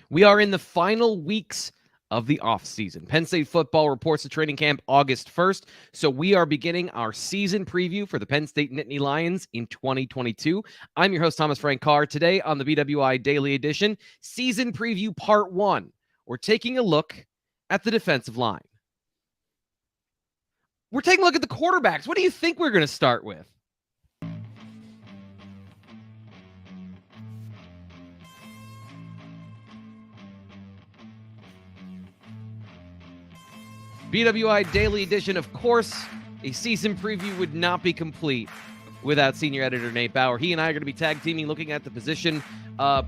We are in the final weeks of the offseason. Penn State football reports to training camp August 1st, so we are beginning our season preview for the Penn State Nittany Lions in 2022. I'm your host, Thomas Frank Carr. Today on the BWI Daily Edition, season preview part 1. We're taking a look at the defensive line. We're taking a look at the quarterbacks. What do you think we're going to start with? BWI Daily Edition, of course, a season preview would not be complete without senior editor Nate Bauer. He and I are going to be tag teaming, looking at the position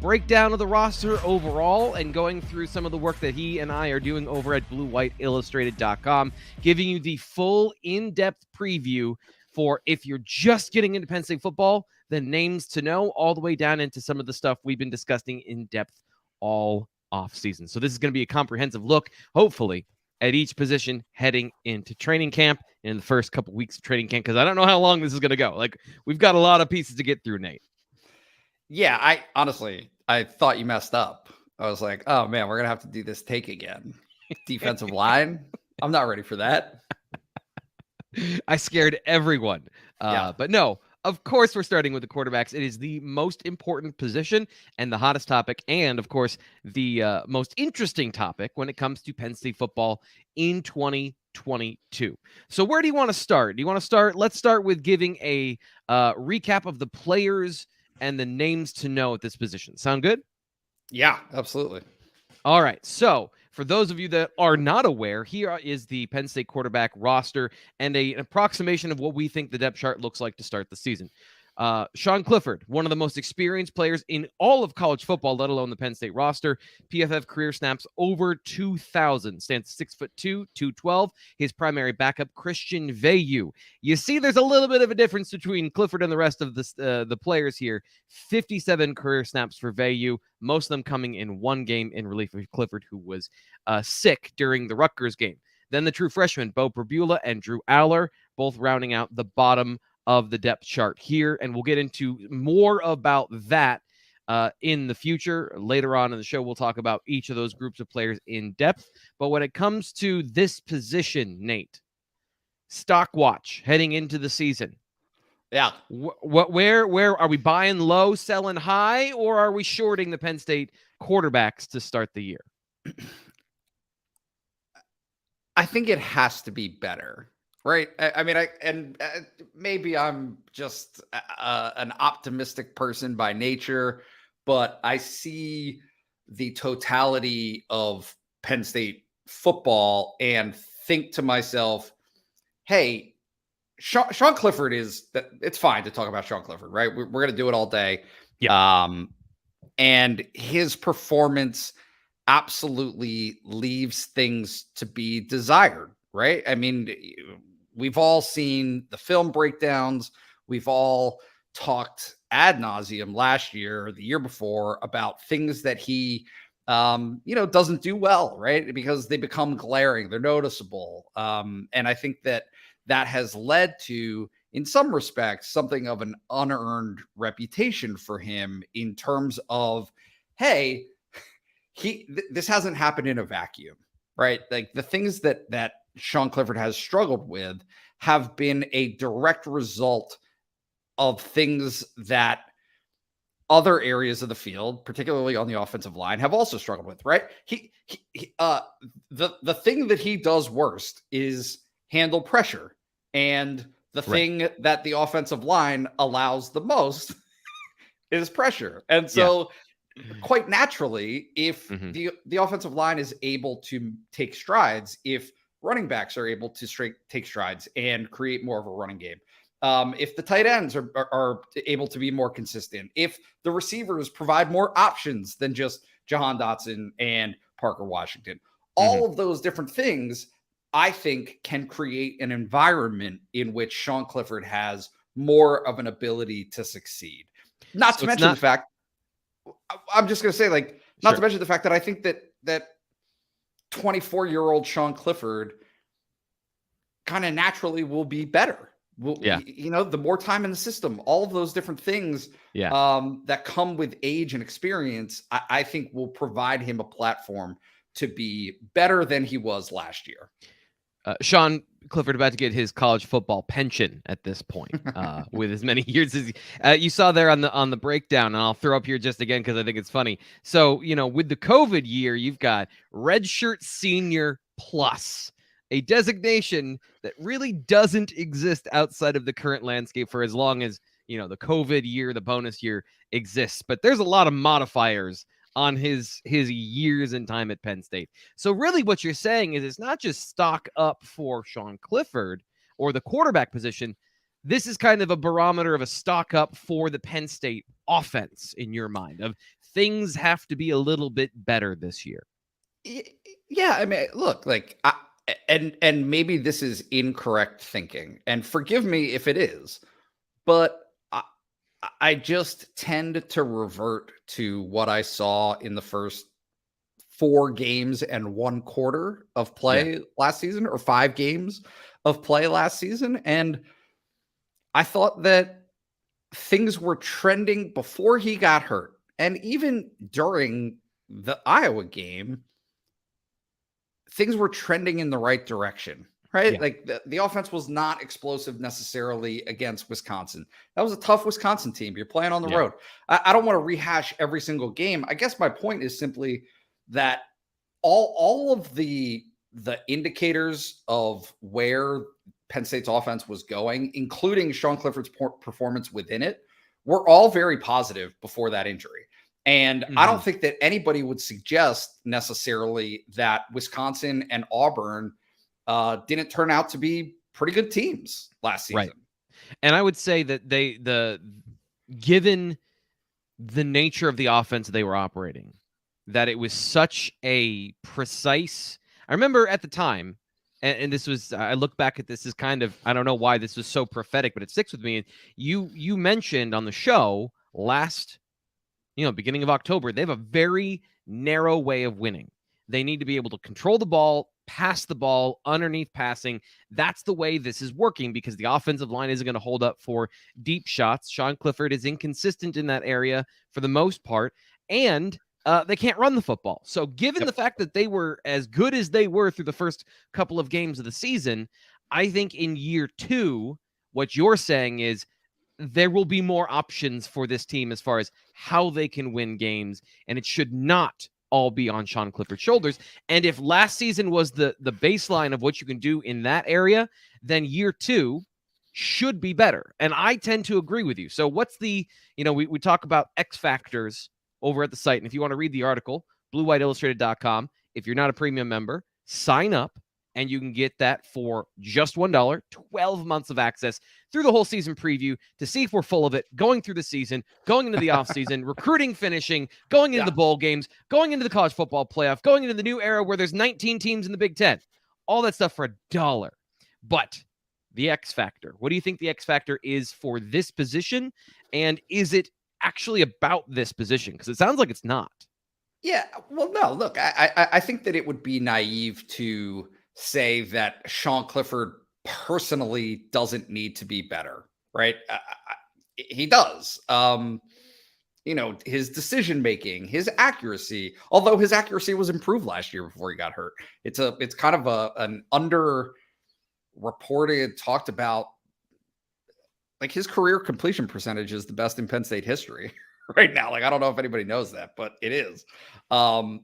breakdown of the roster overall and going through some of the work that he and I are doing over at BlueWhiteIllustrated.com, giving you the full in-depth preview for if you're just getting into Penn State football, the names to know, all the way down into some of the stuff we've been discussing in depth all offseason. So this is going to be a comprehensive look, hopefully, at each position heading into training camp in the first couple weeks of training camp, because I don't know how long this is going to go. Like, we've got a lot of pieces to get through, Nate. Yeah, I thought you messed up. I was like, oh man, we're going to have to do this take again. Defensive line. I'm not ready for that. I scared everyone. But no, of course we're starting with the quarterbacks. It is the most important position and the hottest topic, and of course the most interesting topic when it comes to Penn State football in 2022. So where do you want to start? Do you want to start? Let's start with giving a recap of the players and the names to know at this position. Sound good? Yeah, absolutely. All right. So for those of you that are not aware, here is the Penn State quarterback roster and an approximation of what we think the depth chart looks like to start the season. Sean Clifford, one of the most experienced players in all of college football, let alone the Penn State roster. PFF career snaps over 2,000. Stands 6'2", 212. His primary backup, Christian Veilleux. You see, there's a little bit of a difference between Clifford and the rest of the players here. 57 career snaps for Veilleux, most of them coming in one game in relief of Clifford, who was sick during the Rutgers game. Then the true freshmen, Bo Perbula and Drew Aller, both rounding out the bottom of the depth chart here, and we'll get into more about that in the future. Later on in the show, we'll talk about each of those groups of players in depth. But when it comes to this position, Nate, stock watch heading into the season. Yeah. Where are we buying low, selling high, or are we shorting the Penn State quarterbacks to start the year? I think it has to be better. Right. I mean, maybe I'm just an optimistic person by nature, but I see the totality of Penn State football and think to myself, hey, Sean Clifford it's fine to talk about Sean Clifford, right? We're going to do it all day. Yeah. And his performance absolutely leaves things to be desired, right? I mean, we've all seen the film breakdowns. We've all talked ad nauseum last year or the year before about things that he, doesn't do well, right? Because they become glaring, they're noticeable. And I think that has led to, in some respects, something of an unearned reputation for him in terms of, hey, this hasn't happened in a vacuum, right? Like the things that Sean Clifford has struggled with have been a direct result of things that other areas of the field, particularly on the offensive line, have also struggled with, right? The thing that he does worst is handle pressure. And the thing that the offensive line allows the most is pressure. And so quite naturally, if the offensive line is able to take strides, if running backs are able to take strides and create more of a running game, if the tight ends are able to be more consistent, if the receivers provide more options than just Jahan Dotson and Parker Washington, all of those different things, I think, can create an environment in which Sean Clifford has more of an ability to succeed. Not to mention the fact, I'm just going to say, like, not to mention the fact that I think that 24-year-old Sean Clifford kind of naturally will be better Well, Yeah. the more time in the system, all of those different things that come with age and experience, I think will provide him a platform to be better than he was last year. Sean Clifford about to get his college football pension at this point, with as many years as you saw there on the breakdown, and I'll throw up here just again because I think it's funny. So with the COVID year, you've got redshirt senior plus, a designation that really doesn't exist outside of the current landscape for as long as the COVID year, the bonus year exists. But there's a lot of modifiers on his years and time at Penn State. So really what you're saying is it's not just stock up for Sean Clifford or the quarterback position. This is kind of a barometer of a stock up for the Penn State offense in your mind, of things have to be a little bit better this year. Yeah, I mean, look, like and maybe this is incorrect thinking, and forgive me if it is, but I just tend to revert to what I saw in the first 4 games and 1 quarter of play last season, or 5 games of play last season. And I thought that things were trending before he got hurt. And even during the Iowa game, things were trending in the right direction. Right? Yeah. Like the offense was not explosive necessarily against Wisconsin. That was a tough Wisconsin team. You're playing on the road. I don't want to rehash every single game. I guess my point is simply that all of the indicators of where Penn State's offense was going, including Sean Clifford's performance within it, were all very positive before that injury. And I don't think that anybody would suggest necessarily that Wisconsin and Auburn didn't turn out to be pretty good teams last season. Right. And I would say that given the nature of the offense they were operating, that it was such a precise. I remember at the time, and this was, I look back at this as kind of, I don't know why this was so prophetic, but it sticks with me. You mentioned on the show last, beginning of October, they have a very narrow way of winning. They need to be able to control the ball, pass the ball, underneath passing. That's the way this is working because the offensive line isn't going to hold up for deep shots. Sean Clifford is inconsistent in that area for the most part, and they can't run the football. So given the fact that they were as good as they were through the first couple of games of the season, I think in year 2, what you're saying is there will be more options for this team as far as how they can win games, and it should not all be on Sean Clifford's shoulders. And if last season was the baseline of what you can do in that area, then year 2 should be better. And I tend to agree with you. So what's the, we talk about X factors over at the site. And if you want to read the article, bluewhiteillustrated.com, if you're not a premium member, sign up and you can get that for just $1, 12 months of access through the whole season preview to see if we're full of it, going through the season, going into the offseason, recruiting, finishing, going into the bowl games, going into the college football playoff, going into the new era where there's 19 teams in the Big Ten. All that stuff for $1. But the X factor, what do you think the X factor is for this position? And is it actually about this position? Because it sounds like it's not. Yeah, well, no, look, I think that it would be naive to say that Sean Clifford personally doesn't need to be better, right? He does. His decision making, his accuracy, although his accuracy was improved last year before he got hurt. It's kind of an underreported, talked about, like his career completion percentage is the best in Penn State history right now. Like, I don't know if anybody knows that, but it is. So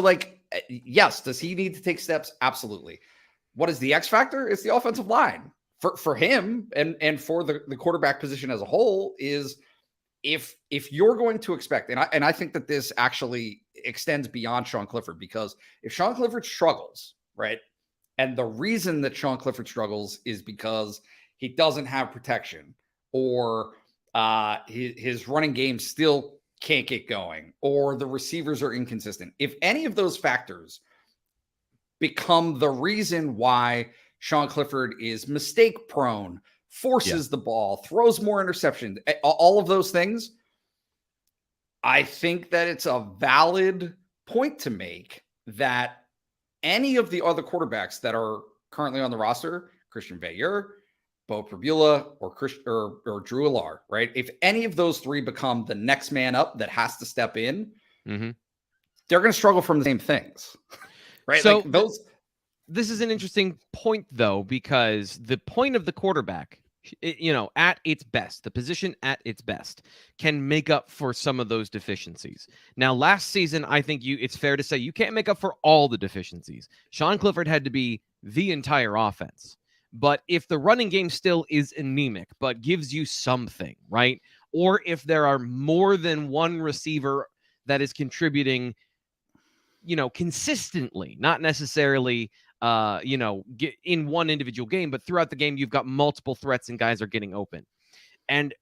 like, yes, does he need to take steps? Absolutely. What is the X factor? It's the offensive line for him and for the quarterback position as a whole. Is if you're going to expect, and I think that this actually extends beyond Sean Clifford, because if Sean Clifford struggles, right, and the reason that Sean Clifford struggles is because he doesn't have protection, or his running game still can't get going, or the receivers are inconsistent. If any of those factors become the reason why Sean Clifford is mistake prone, forces the ball, throws more interceptions, all of those things, I think that it's a valid point to make that any of the other quarterbacks that are currently on the roster, Christian Veilleux, Bo Prabula or Drew Allar, right? If any of those three become the next man up that has to step in, they're going to struggle from the same things, right? So like those. This is an interesting point, though, because the point of the quarterback, at its best, the position at its best, can make up for some of those deficiencies. Now, last season, I think it's fair to say you can't make up for all the deficiencies. Sean Clifford had to be the entire offense. But if the running game still is anemic, but gives you something, right? Or if there are more than one receiver that is contributing, consistently, not necessarily get in one individual game, but throughout the game, you've got multiple threats and guys are getting open. And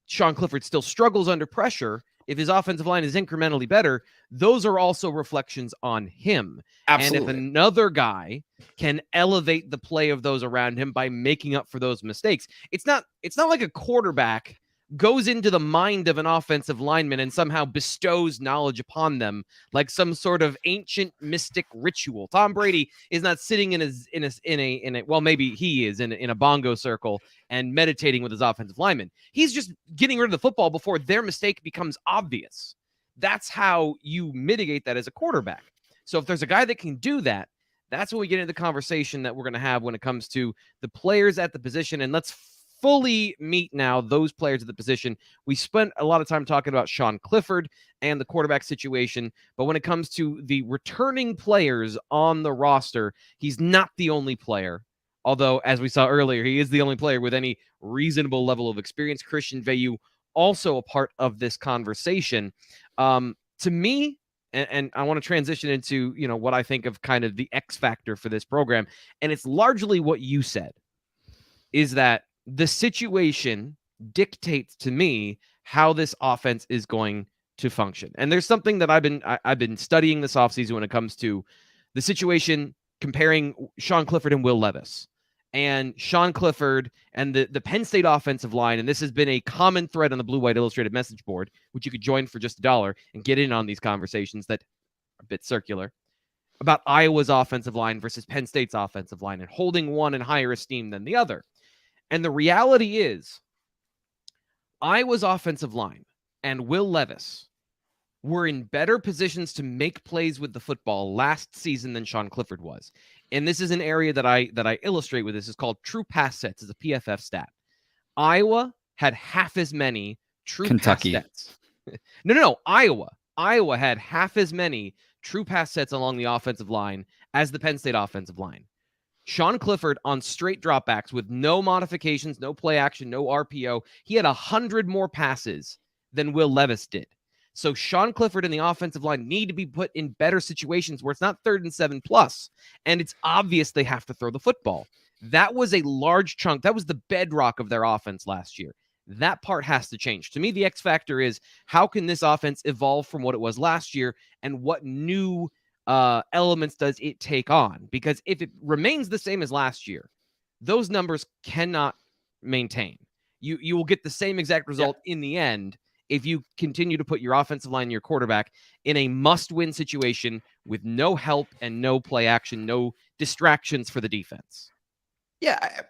Sean Clifford still struggles under pressure. If his offensive line is incrementally better, those are also reflections on him. Absolutely. And if another guy can elevate the play of those around him by making up for those mistakes, it's not like a quarterback goes into the mind of an offensive lineman and somehow bestows knowledge upon them like some sort of ancient mystic ritual. Tom Brady is not sitting in a well, maybe he is in a bongo circle and meditating with his offensive lineman. He's just getting rid of the football before their mistake becomes obvious. That's how you mitigate that as a quarterback. So if there's a guy that can do that, that's when we get into the conversation that we're going to have when it comes to the players at the position. And let's fully meet now those players at the position. We spent a lot of time talking about Sean Clifford and the quarterback situation, but when it comes to the returning players on the roster, he's not the only player. Although, as we saw earlier, he is the only player with any reasonable level of experience. Christian Veilleux also a part of this conversation. To me, and I want to transition into what I think of kind of the X factor for this program, and it's largely what you said, is that the situation dictates to me how this offense is going to function. And there's something that I've been studying this offseason when it comes to the situation, comparing Sean Clifford and Will Levis. And Sean Clifford and the Penn State offensive line, and this has been a common thread on the Blue White Illustrated message board, which you could join for just $1 and get in on these conversations that are a bit circular, about Iowa's offensive line versus Penn State's offensive line and holding one in higher esteem than the other. And the reality is, Iowa's offensive line and Will Levis were in better positions to make plays with the football last season than Sean Clifford was. And this is an area that I illustrate with this. It's called true pass sets. It's a PFF stat. Iowa had half as many true pass sets. No. Iowa had half as many true pass sets along the offensive line as the Penn State offensive line. Sean Clifford on straight dropbacks with no modifications, no play action, no RPO. He had 100 more passes than Will Levis did. So Sean Clifford and the offensive line need to be put in better situations where it's not 3rd and 7+. And it's obvious they have to throw the football. That was a large chunk. That was the bedrock of their offense last year. That part has to change. To me, the X factor is how can this offense evolve from what it was last year and what new elements does it take on? Because if it remains the same as last year, those numbers cannot maintain. You will get the same exact result in the end if you continue to put your offensive line and your quarterback in a must-win situation with no help and no play action, no distractions for the defense. Yeah,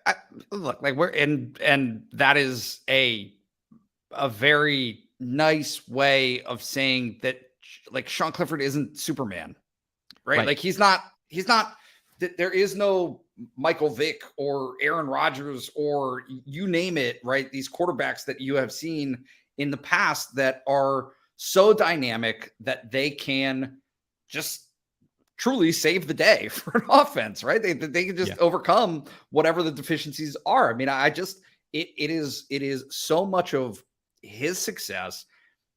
look, like and that is a very nice way of saying that, like, Sean Clifford isn't Superman, right? Like he's not, there is no Michael Vick or Aaron Rodgers or you name it, right? These quarterbacks that you have seen in the past that are so dynamic that they can just truly save the day for an offense, right? They can just overcome whatever the deficiencies are. I mean, it is so much of his success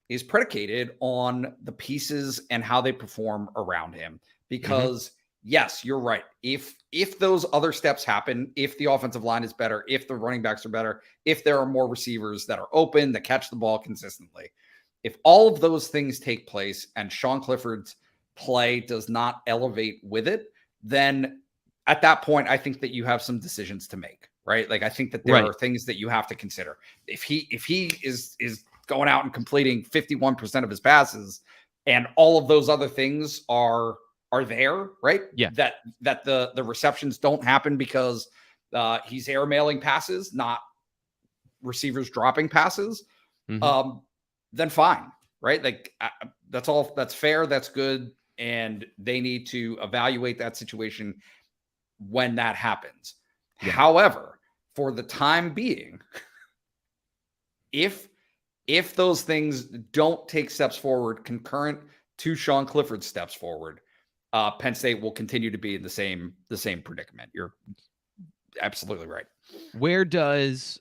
is predicated on the pieces and how they perform around him. Because yes, you're right. If those other steps happen, if the offensive line is better, if the running backs are better, if there are more receivers that are open, that catch the ball consistently, if all of those things take place and Sean Clifford's play does not elevate with it, then at that point, I think that you have some decisions to make, right? Like, I think that there are things that you have to consider. If he is going out and completing 51% of his passes and all of those other things are there, right? Yeah. That the receptions don't happen because he's airmailing passes, not receivers dropping passes, then fine, right? Like that's all. That's fair. That's good. And they need to evaluate that situation when that happens. Yeah. However, for the time being, if those things don't take steps forward concurrent to Sean Clifford's steps forward, Penn State will continue to be in the same predicament. You're absolutely right. Where does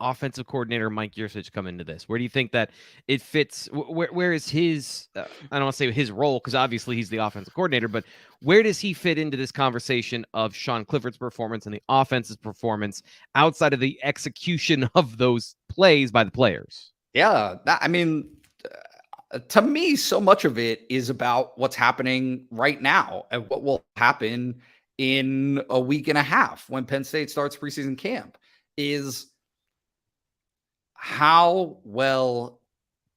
offensive coordinator Mike Yurcich come into this? Where do you think that it fits? Where is his, I don't want to say his role, because obviously he's the offensive coordinator, but where does he fit into this conversation of Sean Clifford's performance and the offense's performance outside of the execution of those plays by the players? Yeah, I mean, to me, so much of it is about what's happening right now and what will happen in a week and a half when Penn State starts preseason camp. Is how well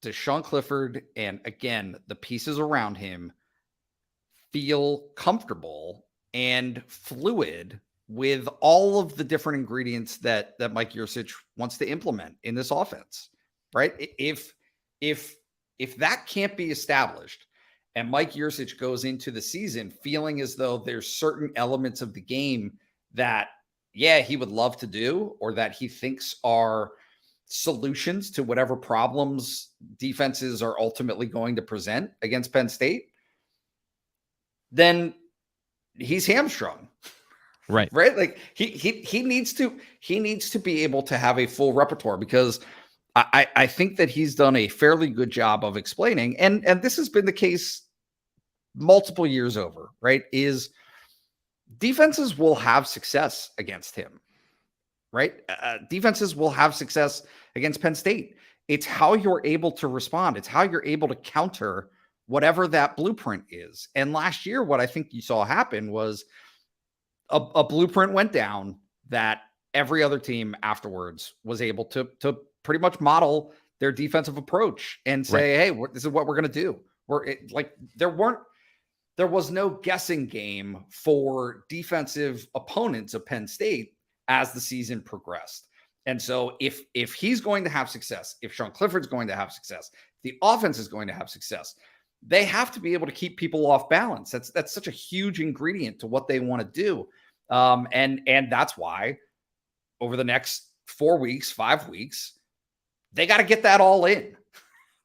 does Sean Clifford and, again, the pieces around him feel comfortable and fluid with all of the different ingredients that Mike Yurcich wants to implement in this offense, right? If that can't be established and Mike Yurcich goes into the season feeling as though there's certain elements of the game that, yeah, he would love to do, or that he thinks are solutions to whatever problems defenses are ultimately going to present against Penn State, then he's hamstrung. Right. Right. Like he needs to be able to have a full repertoire, because I think that he's done a fairly good job of explaining, and this has been the case multiple years over, right? Is defenses will have success against him, right? Defenses will have success against Penn State. It's how you're able to respond. It's how you're able to counter whatever that blueprint is. And last year, what I think you saw happen was a blueprint went down that every other team afterwards was able to pretty much model their defensive approach and say, right, hey, this is what we're going to do. There was no guessing game for defensive opponents of Penn State as the season progressed. And so if he's going to have success, if Sean Clifford's going to have success, the offense is going to have success, they have to be able to keep people off balance. That's such a huge ingredient to what they want to do. And that's why over the next 4 weeks, 5 weeks, they got to get that all in.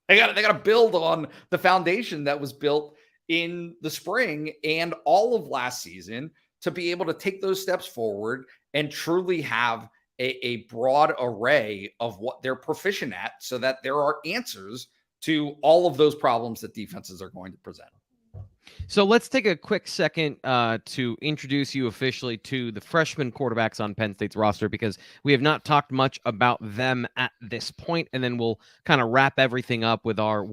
They got to build on the foundation that was built in the spring and all of last season to be able to take those steps forward and truly have a broad array of what they're proficient at, so that there are answers to all of those problems that defenses are going to present. So let's take a quick second to introduce you officially to the freshman quarterbacks on Penn State's roster, because we have not talked much about them at this point, and then we'll kind of wrap everything up with our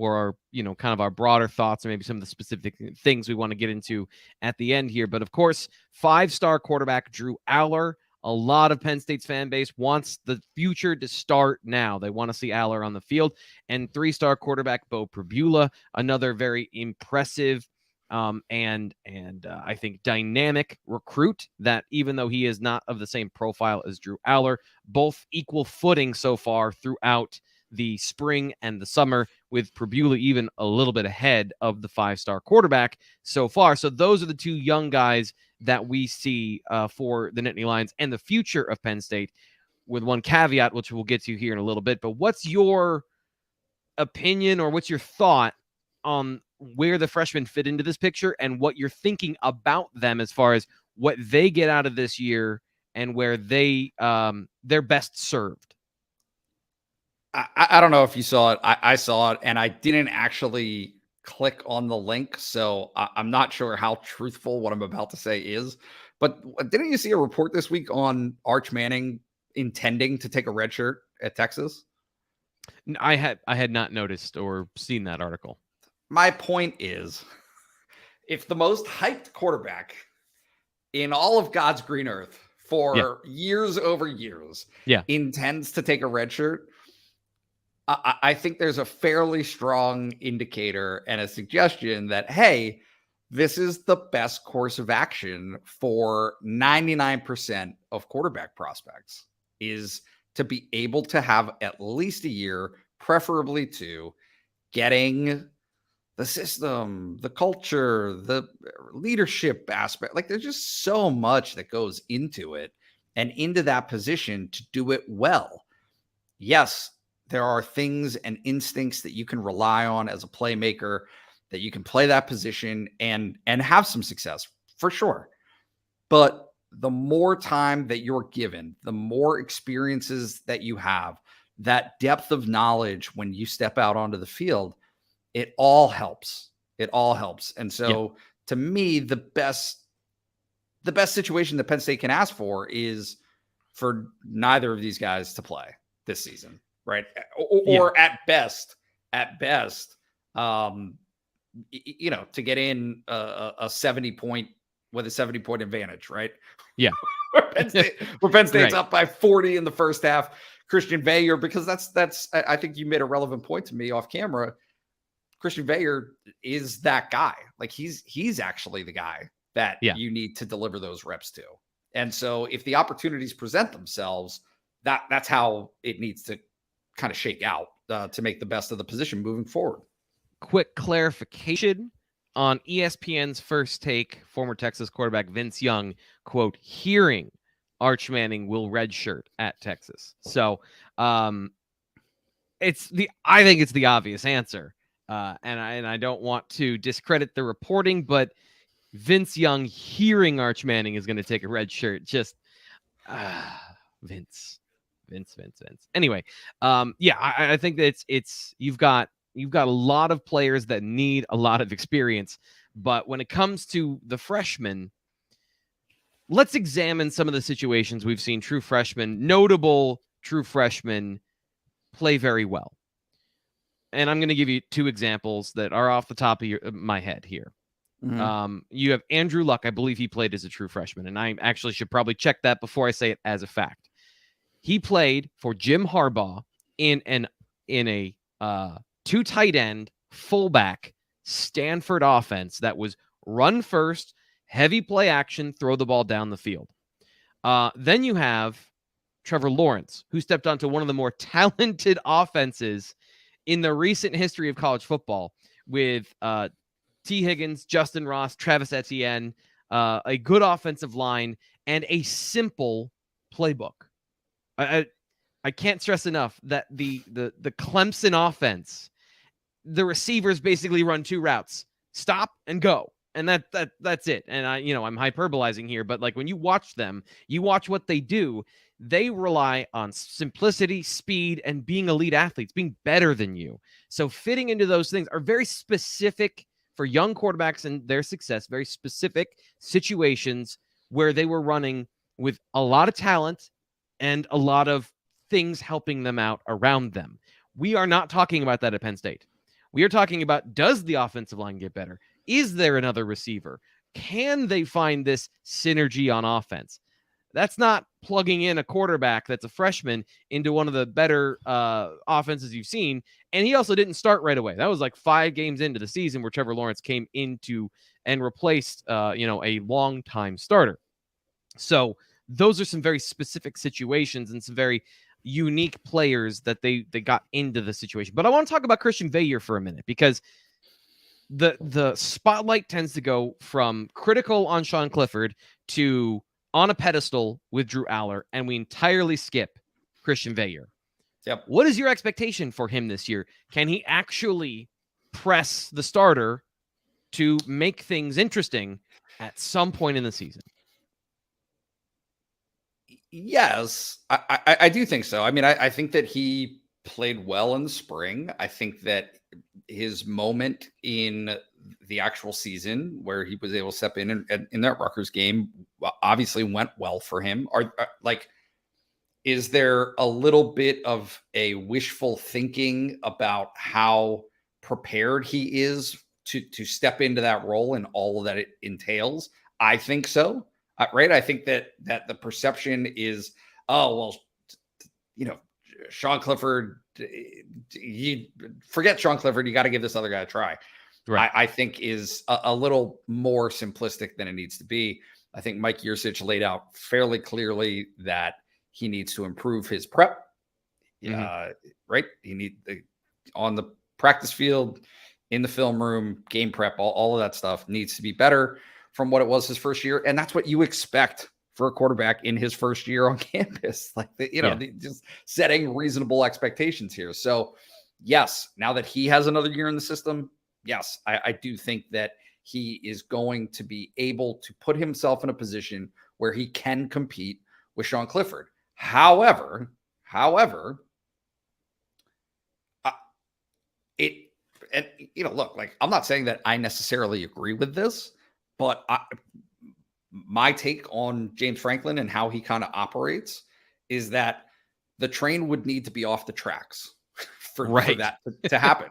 kind of our broader thoughts and maybe some of the specific things we want to get into at the end here. But of course, 5-star quarterback Drew Allar. A lot of Penn State's fan base wants the future to start now. They want to see Allar on the field. And 3-star quarterback Beau Pribula, another very impressive and I think dynamic recruit that, even though he is not of the same profile as Drew Allar, both equal footing so far throughout the spring and the summer, with Pribula even a little bit ahead of the 5-star quarterback so far. So those are the two young guys that we see for the Nittany Lions and the future of Penn State, with one caveat, which we'll get to here in a little bit. But what's your opinion, or what's your thought on where the freshmen fit into this picture and what you're thinking about them as far as what they get out of this year and where they're best served? I don't know if you saw it. I saw it, and I didn't actually click on the link, so I'm not sure how truthful what I'm about to say is. But didn't you see a report this week on Arch Manning intending to take a red shirt at Texas? I had not noticed or seen that article. My point is, if the most hyped quarterback in all of God's green earth for years over years intends to take a red shirt, I think there's a fairly strong indicator and a suggestion that, hey, this is the best course of action for 99% of quarterback prospects, is to be able to have at least a year, preferably two, getting the system, the culture, the leadership aspect. Like, there's just so much that goes into it and into that position to do it well. Yes, there are things and instincts that you can rely on as a playmaker, that you can play that position and have some success for sure. But the more time that you're given, the more experiences that you have, that depth of knowledge when you step out onto the field, it all helps. It all helps. And so to me, the best situation that Penn State can ask for is for neither of these guys to play this season, right? Or at best, to get in a 70 point with a 70 point advantage, right? Yeah. where Penn State's Right. up by 40 in the first half. Christian Veilleux, because that's I think you made a relevant point to me off camera. Christian Veilleux is that guy. Like, he's actually the guy that you need to deliver those reps to. And so if the opportunities present themselves, that's how it needs to kind of shake out to make the best of the position moving forward. Quick clarification on ESPN's First Take, former Texas quarterback Vince Young, quote, hearing Arch Manning will redshirt at Texas. So I think it's the obvious answer. And I don't want to discredit the reporting, but Vince Young hearing Arch Manning is going to take a red shirt. Just Vince. Anyway, I think that it's you've got a lot of players that need a lot of experience, but when it comes to the freshmen, let's examine some of the situations we've seen notable true freshmen play very well. And I'm going to give you two examples that are off the top of my head here. Mm-hmm. You have Andrew Luck. I believe he played as a true freshman, and I actually should probably check that before I say it as a fact. He played for Jim Harbaugh in a two tight end fullback Stanford offense that was run first, heavy play action, throw the ball down the field. Then you have Trevor Lawrence, who stepped onto one of the more talented offenses in the recent history of college football with T. Higgins, Justin Ross, Travis Etienne, a good offensive line, and a simple playbook. I can't stress enough that the Clemson offense, the receivers basically run two routes: stop and go, and that's it. And I'm hyperbolizing here, but like when you watch them, you watch what they do. They rely on simplicity, speed, and being elite athletes, being better than you. So fitting into those things are very specific for young quarterbacks and their success, very specific situations where they were running with a lot of talent and a lot of things helping them out around them. We are not talking about that at Penn State. We are talking about, does the offensive line get better? Is there another receiver? Can they find this synergy on offense? That's not plugging in a quarterback that's a freshman into one of the better offenses you've seen. And he also didn't start right away. That was like 5 games into the season where Trevor Lawrence came into and replaced, a long-time starter. So those are some very specific situations and some very unique players that they got into the situation. But I want to talk about Christian Veilleux for a minute, because the spotlight tends to go from critical on Sean Clifford to on a pedestal with Drew Aller, and we entirely skip Christian Veilleux. Yep. What is your expectation for him this year? Can he actually press the starter to make things interesting at some point in the season? Yes, I do think so. I mean, I think that he played well in the spring. I think that his moment in the actual season where he was able to step in that Rutgers game obviously went well for him. Is there a little bit of a wishful thinking about how prepared he is to step into that role and all that it entails? I think so. Right. I think that the perception is, Sean Clifford, you forget Sean Clifford. You got to give this other guy a try. Right. I think is a little more simplistic than it needs to be. I think Mike Yurcich laid out fairly clearly that he needs to improve his prep. Right. He need on the practice field, in the film room, game prep, all of that stuff needs to be better from what it was his first year. And that's what you expect for a quarterback in his first year on campus. Like, just setting reasonable expectations here. So yes, now that he has another year in the system, yes, I do think that he is going to be able to put himself in a position where he can compete with Sean Clifford. However, look, like, I'm not saying that I necessarily agree with this, but my take on James Franklin and how he kind of operates is that the train would need to be off the tracks for that to happen.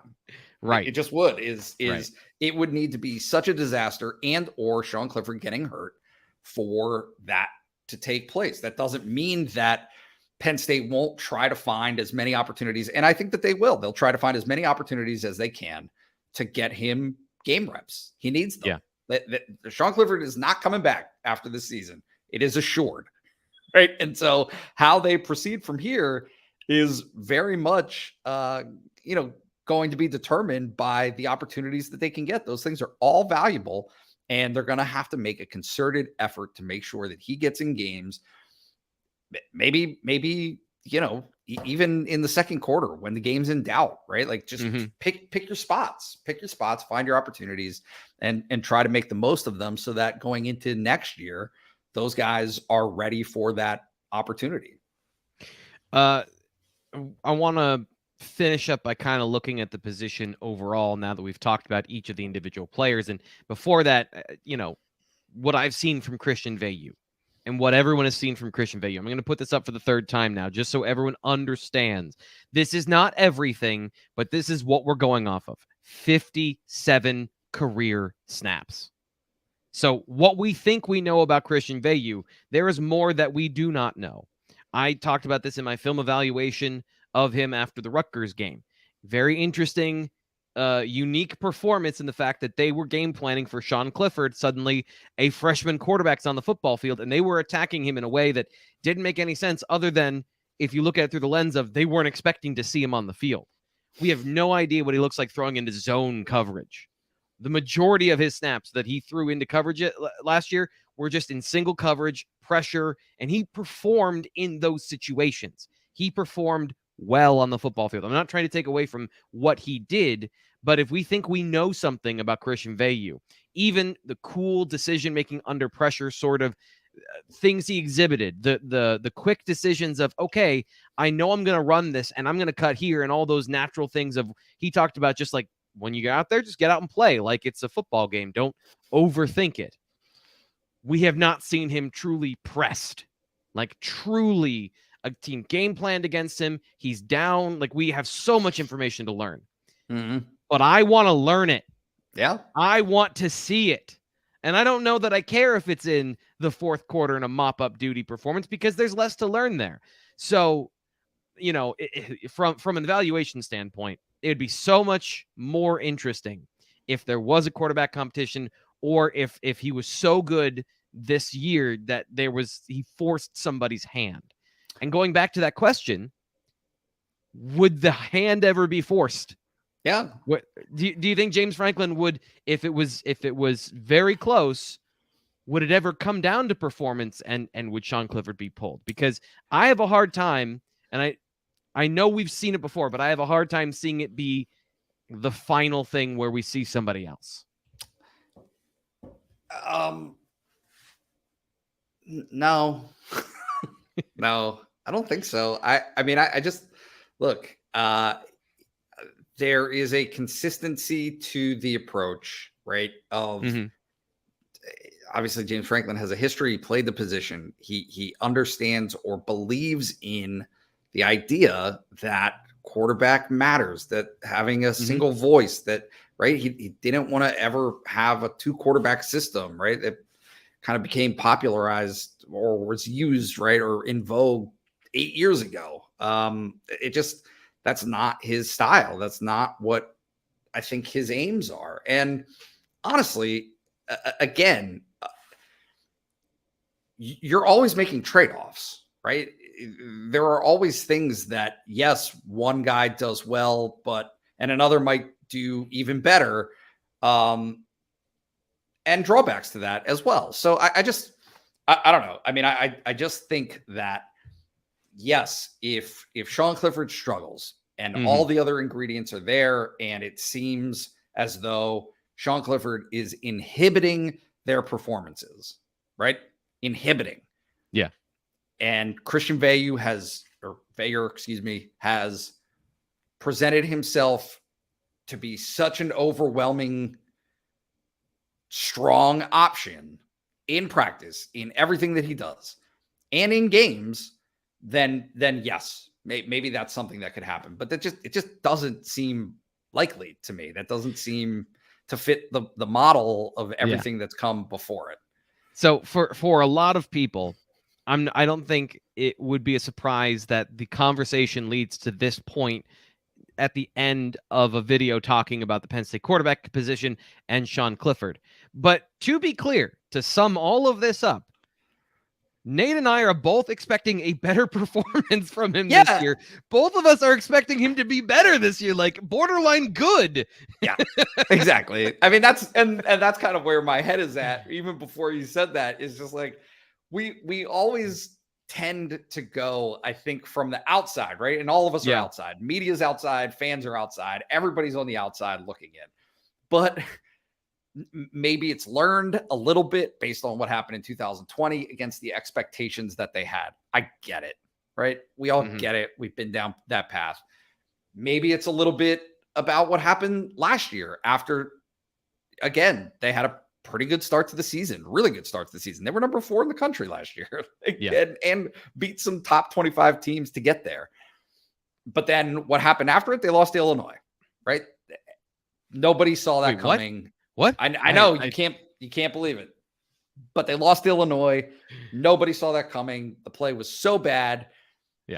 Right. It just would Right. It would need to be such a disaster and or Sean Clifford getting hurt for that to take place. That doesn't mean that Penn State won't try to find as many opportunities. And I think that they will. They'll try to find as many opportunities as they can to get him game reps. He needs them. Yeah. Sean Clifford is not coming back after this season. It is assured. Right. And so how they proceed from here is very much, going to be determined by the opportunities that they can get. Those things are all valuable, and they're going to have to make a concerted effort to make sure that he gets in games. Maybe, even in the second quarter when the game's in doubt, right? Like, just pick your spots, find your opportunities, and try to make the most of them so that going into next year, those guys are ready for that opportunity. I want to finish up by kind of looking at the position overall now that we've talked about each of the individual players. And before that, what I've seen from Christian Veilleux and what everyone has seen from Christian Veilleux. I'm going to put this up for the third time now, just so everyone understands. This is not everything, but this is what we're going off of. 57 career snaps. So what we think we know about Christian Veilleux, there is more that we do not know. I talked about this in my film evaluation of him after the Rutgers game. Very interesting, unique performance in the fact that they were game planning for Sean Clifford, suddenly a freshman quarterback's on the football field, and they were attacking him in a way that didn't make any sense other than if you look at it through the lens of they weren't expecting to see him on the field. We have no idea what he looks like throwing into zone coverage. The majority of his snaps that he threw into coverage last year were just in single coverage, pressure, and he performed in those situations. He performed well on the football field. I'm not trying to take away from what he did, but if we think we know something about Christian Veilleux, even the cool decision-making under pressure sort of things he exhibited, the quick decisions of, okay, I know I'm going to run this and I'm going to cut here, and all those natural things of he talked about, just like when you get out there, just get out and play like it's a football game. Don't overthink it. We have not seen him truly pressed, like truly a team game planned against him. He's down. Like, we have so much information to learn, but I want to learn it. Yeah. I want to see it. And I don't know that I care if it's in the fourth quarter in a mop-up duty performance, because there's less to learn there. So, from an evaluation standpoint, it would be so much more interesting if there was a quarterback competition, or if he was so good this year that he forced somebody's hand. And going back to that question, would the hand ever be forced? Yeah. What do you think James Franklin would, if it was very close, would it ever come down to performance, and would Sean Clifford be pulled? Because I have a hard time, and I know we've seen it before, but I have a hard time seeing it be the final thing where we see somebody else. No. No, I don't think so. I mean, I just look, there is a consistency to the approach, right? Of obviously James Franklin has a history. He played the position. He understands or believes in the idea that quarterback matters, that having a single voice, that, right? He didn't want to ever have a 2-quarterback system, right? That kind of became popularized or was used, right, or in vogue 8 years ago. That's not his style. That's not what I think his aims are. And honestly, again, you're always making trade-offs, right? There are always things that, yes, one guy does well, and another might do even better. And drawbacks to that as well. So I don't know. I mean, I just think that, yes, if Sean Clifford struggles and all the other ingredients are there, and it seems as though Sean Clifford is inhibiting their performances, right? Inhibiting. Yeah. And Christian Veilleux has presented himself to be such an overwhelming, strong option in practice, in everything that he does, and in games, then yes, maybe that's something that could happen. But it just doesn't seem likely to me. That doesn't seem to fit the model of everything that's come before it. So for a lot of people, I don't think it would be a surprise that the conversation leads to this point at the end of a video talking about the Penn State quarterback position and Sean Clifford. But to be clear, to sum all of this up, Nate and I are both expecting a better performance from him this year. Both of us are expecting him to be better this year, like borderline good. Yeah, exactly. I mean, that's kind of where my head is at. Even before you said that, is just like, we always tend to go, I think, from the outside, right? And all of us are outside. Media's outside, fans are outside, everybody's on the outside looking in. But maybe it's learned a little bit based on what happened in 2020 against the expectations that they had. I get it, right? We all get it. We've been down that path. Maybe it's a little bit about what happened last year after, again, they had a pretty good start to the season, really good start to the season. They were number 4 in the country last year and beat some top 25 teams to get there. But then what happened after it? They lost to Illinois, right? Nobody saw that coming. What? I know you can't believe it, but they lost to Illinois. Nobody saw that coming. The play was so bad,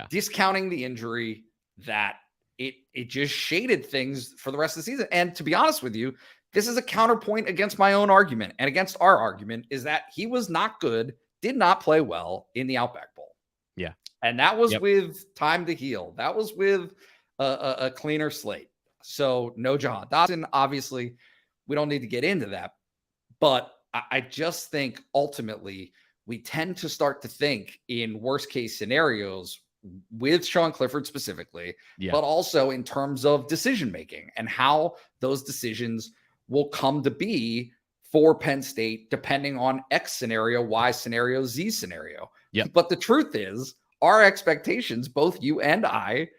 discounting the injury, that it just shaded things for the rest of the season. And to be honest with you, this is a counterpoint against my own argument and against our argument, is that he was not good, did not play well in the Outback Bowl. Yeah. And that was with time to heal. That was with a cleaner slate. So no Jahan Dotson, obviously. We don't need to get into that. But I just think ultimately we tend to start to think in worst case scenarios with Sean Clifford specifically, but also in terms of decision making and how those decisions will come to be for Penn State, depending on X scenario, Y scenario, Z scenario. But the truth is, our expectations, both you and I,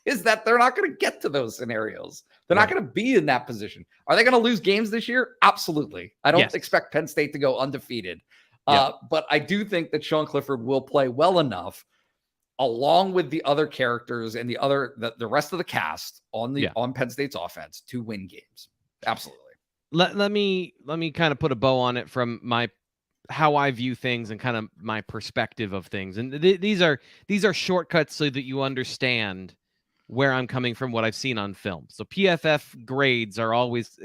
is that they're not going to get to those scenarios. They're not going to be in that position. Are they going to lose games this year? Absolutely. I don't expect Penn State to go undefeated. But I do think that Sean Clifford will play well enough, along with the other characters and the rest of the cast on Penn State's offense, to win games. Absolutely. Let me kind of put a bow on it from how I view things and kind of my perspective of things. And these are shortcuts so that you understand where I'm coming from, what I've seen on film. So PFF grades are always,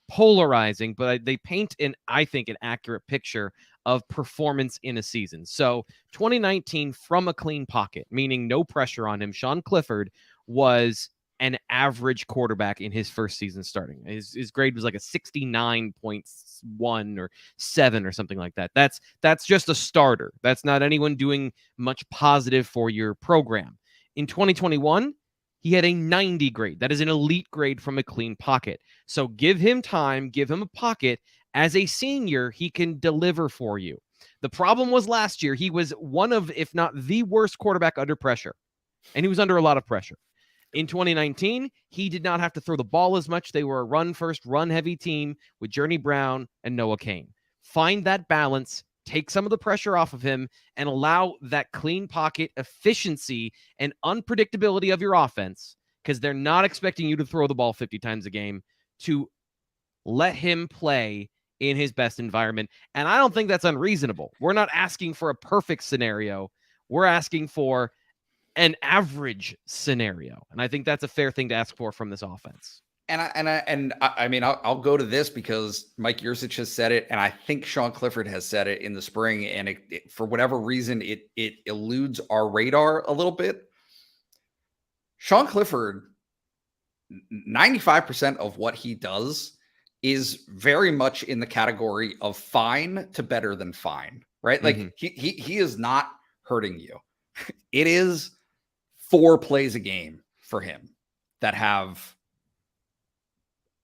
polarizing, but they paint I think, an accurate picture of performance in a season. So 2019, from a clean pocket, meaning no pressure on him, Sean Clifford was an average quarterback in his first season starting. His grade was like a 69.1 or 7 or something like that. That's just a starter. That's not anyone doing much positive for your program. In 2021, he had a 90 grade. That is an elite grade from a clean pocket. So give him time, give him a pocket. As a senior, he can deliver for you. The problem was last year, he was one of, if not the worst quarterback under pressure. And he was under a lot of pressure. In 2019, he did not have to throw the ball as much. They were a run-first, run-heavy team with Journey Brown and Noah Cain. Find that balance, take some of the pressure off of him, and allow that clean pocket efficiency and unpredictability of your offense, because they're not expecting you to throw the ball 50 times a game, to let him play in his best environment. And I don't think that's unreasonable. We're not asking for a perfect scenario. We're asking for an average scenario. And I think that's a fair thing to ask for from this offense. I mean, I'll go to this because Mike Yurcich has said it, and I think Sean Clifford has said it in the spring, and for whatever reason, it eludes our radar a little bit. Sean Clifford, 95% of what he does is very much in the category of fine to better than fine, right? Like he is not hurting you. It is 4 plays a game for him that have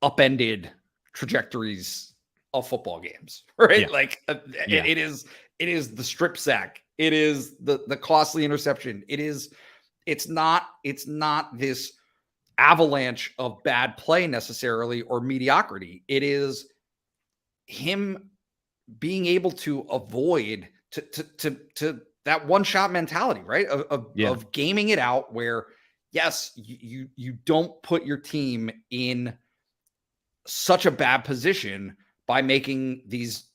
upended trajectories of football games, right? Yeah. Like it is the strip sack. It is the costly interception. It's not this avalanche of bad play necessarily or mediocrity. It is him being able to avoid to that one shot mentality, right? Of gaming it out where yes, you don't put your team in such a bad position by making these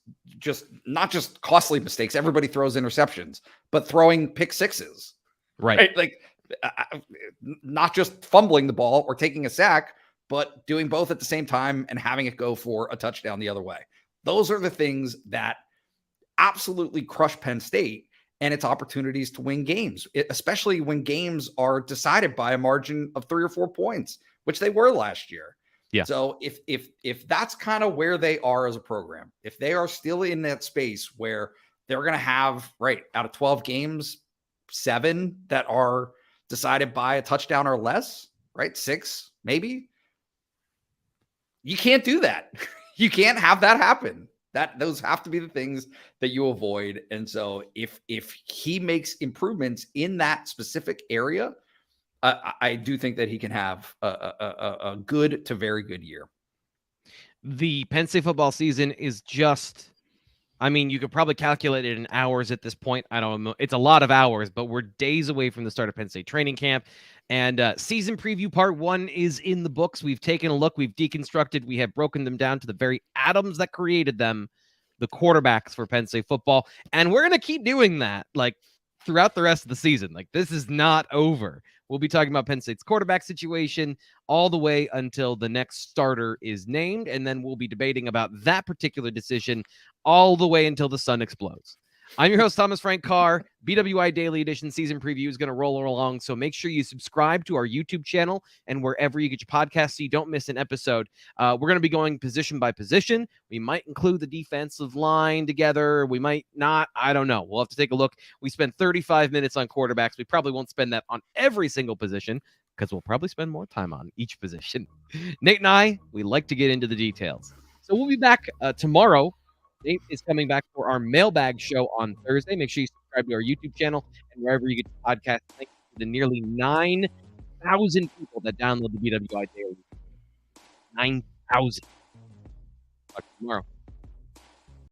not just costly mistakes. Everybody throws interceptions, but throwing pick sixes, right? Like not just fumbling the ball or taking a sack, but doing both at the same time and having it go for a touchdown the other way. Those are the things that absolutely crush Penn State and its opportunities to win games, especially when games are decided by a margin of 3 or 4 points, which they were last year. Yeah. So if that's kind of where they are as a program, if they are still in that space where they're going to have, right, out of 12 games, 7 that are decided by a touchdown or less, right? 6, maybe. You can't do that. You can't have that happen. Those have to be the things that you avoid. And so if he makes improvements in that specific area, I do think that he can have a good to very good year. The Penn State football season is just, I mean, you could probably calculate it in hours at this point. I don't know. It's a lot of hours, but we're days away from the start of Penn State training camp. And season preview part 1 is in the books. We've taken a look. We've deconstructed. We have broken them down to the very atoms that created them, the quarterbacks for Penn State football. And we're going to keep doing that, like, throughout the rest of the season. Like, this is not over. We'll be talking about Penn State's quarterback situation all the way until the next starter is named, and then we'll be debating about that particular decision all the way until the sun explodes. I'm your host, Thomas Frank Carr. BWI Daily Edition season preview is going to roll along, so make sure you subscribe to our YouTube channel and wherever you get your podcasts so you don't miss an episode. We're going to be going position by position. We might include the defensive line together. We might not. I don't know. We'll have to take a look. We spent 35 minutes on quarterbacks. We probably won't spend that on every single position because we'll probably spend more time on each position. Nate and I, we like to get into the details. So we'll be back tomorrow. Nate is coming back for our mailbag show on Thursday. Make sure you subscribe to our YouTube channel and wherever you get your podcast. Thank you to the nearly 9,000 people that download the BWI Daily. 9,000. Talk to you tomorrow.